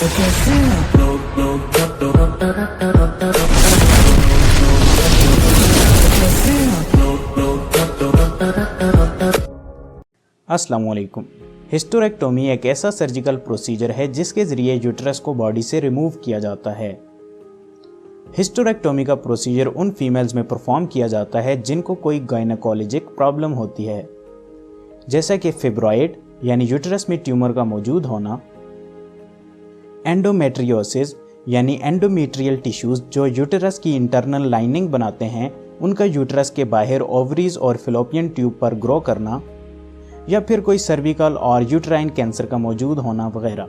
अस्सलाम वालेकुम। हिस्टेरेक्टोमी एक ऐसा सर्जिकल प्रोसीजर है जिसके ज़रिए यूट्रस को बॉडी से रिमूव किया जाता है। हिस्टेरेक्टोमी का प्रोसीजर उन फीमेल्स में परफॉर्म किया जाता है जिनको कोई गायनेकोलॉजिक प्रॉब्लम होती है, जैसा कि फिब्रॉइड यानी यूट्रस में ट्यूमर का मौजूद होना, एंडोमेट्रियोसिस यानी एंडोमेट्रियल टिश्यूज़ जो यूट्रस की इंटरनल लाइनिंग बनाते हैं उनका यूट्रस के बाहर ओवरीज और फिलोपियन ट्यूब पर ग्रो करना, या फिर कोई सर्विकल और यूट्राइन कैंसर का मौजूद होना वगैरह।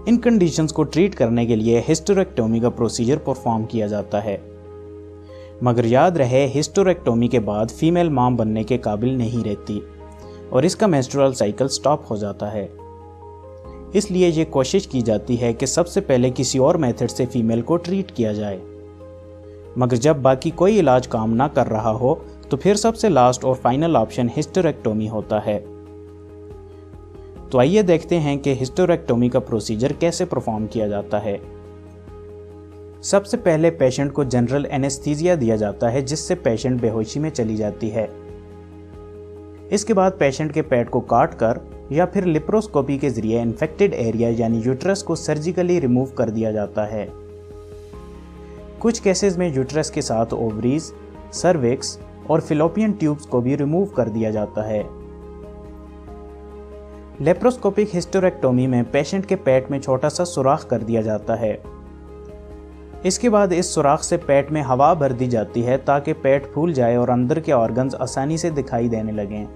इन कंडीशंस को ट्रीट करने के लिए हिस्टेरेक्टोमी का प्रोसीजर परफॉर्म किया जाता है, मगर याद रहे हिस्टेरेक्टोमी के बाद फीमेल मां बनने के काबिल नहीं रहती और इसका मेंस्ट्रुअल साइकिल स्टॉप हो जाता है। इसलिए ये कोशिश की जाती है कि सबसे पहले किसी और मेथड से फीमेल को ट्रीट किया जाए, मगर जब बाकी कोई इलाज काम ना कर रहा हो तो फिर सबसे लास्ट और फाइनल ऑप्शन हिस्टेरेक्टोमी होता है। तो आइए देखते हैं कि हिस्टेरेक्टोमी का प्रोसीजर कैसे परफॉर्म किया जाता है। सबसे पहले पेशेंट को जनरल एनेस्थीसिया दिया जाता है जिससे पेशेंट बेहोशी में चली जाती है। इसके बाद पेशेंट के पेट को काट कर या फिर लिप्रोस्कोपी के जरिए इन्फेक्टेड एरिया यानी यूट्रस को सर्जिकली रिमूव कर दिया जाता है। कुछ केसेस में यूट्रस के साथ ओवरीज, सर्विक्स और फिलोपियन ट्यूब्स को भी रिमूव कर दिया जाता है। लेप्रोस्कोपिक हिस्टेरेक्टोमी में पेशेंट के पेट में छोटा सा सुराख कर दिया जाता है। इसके बाद इस सुराख से पेट में हवा भर दी जाती है ताकि पेट फूल जाए और अंदर के ऑर्गन्स आसानी से दिखाई देने लगें।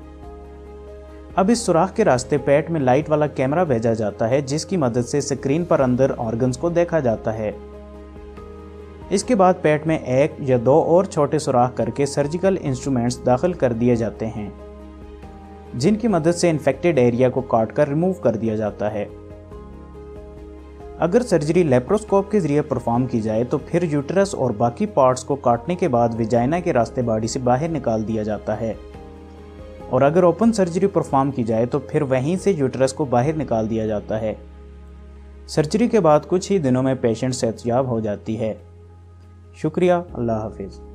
अब इस सुराख के रास्ते पेट में लाइट वाला कैमरा भेजा जाता है जिसकी मदद से स्क्रीन पर अंदर ऑर्गन्स को देखा जाता है। इसके बाद पेट में एक या दो और छोटे सुराख करके सर्जिकल इंस्ट्रूमेंट्स दाखिल कर दिए जाते हैं जिनकी मदद से इन्फेक्टेड एरिया को काट कर रिमूव कर दिया जाता है। अगर सर्जरी लेप्रोस्कोप के जरिए परफॉर्म की जाए तो फिर यूट्रस और बाकी पार्ट्स को काटने के बाद विजाइना के रास्ते बॉडी से बाहर निकाल दिया जाता है, और अगर ओपन सर्जरी परफॉर्म की जाए तो फिर वहीं से यूट्रस को बाहर निकाल दिया जाता है। सर्जरी के बाद कुछ ही दिनों में पेशेंट सेहतयाब हो जाती है। शुक्रिया। अल्लाह हाफिज़।